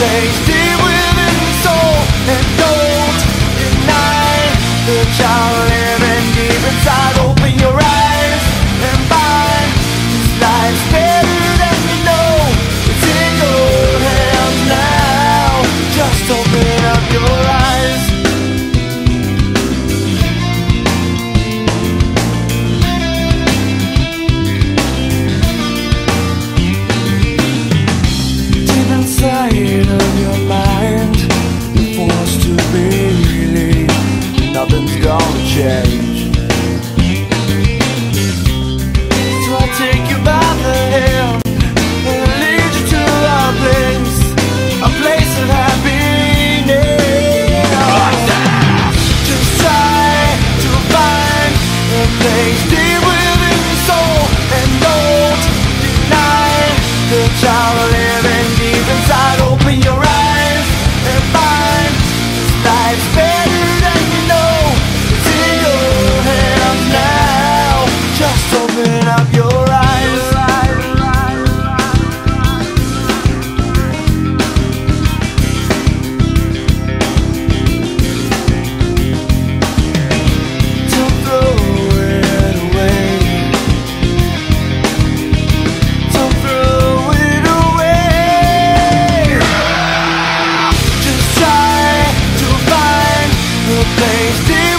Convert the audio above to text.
place deep within the soul. And don't deny the child living deep inside. Open your eyes and find this life's better than you know. It's in your hands now. Just open up your eyes. Deep inside of your mind, you're forced to believe nothing's gonna change. So I take you by the hand and lead you to a place of happiness. Just try to find a place deep within your soul. And don't deny the child living deep inside. Open your eyes and find this life's better than you know. It's in your hands now. Just open up your eyes. Don't throw it away. Don't throw it away. Just try to find a place deep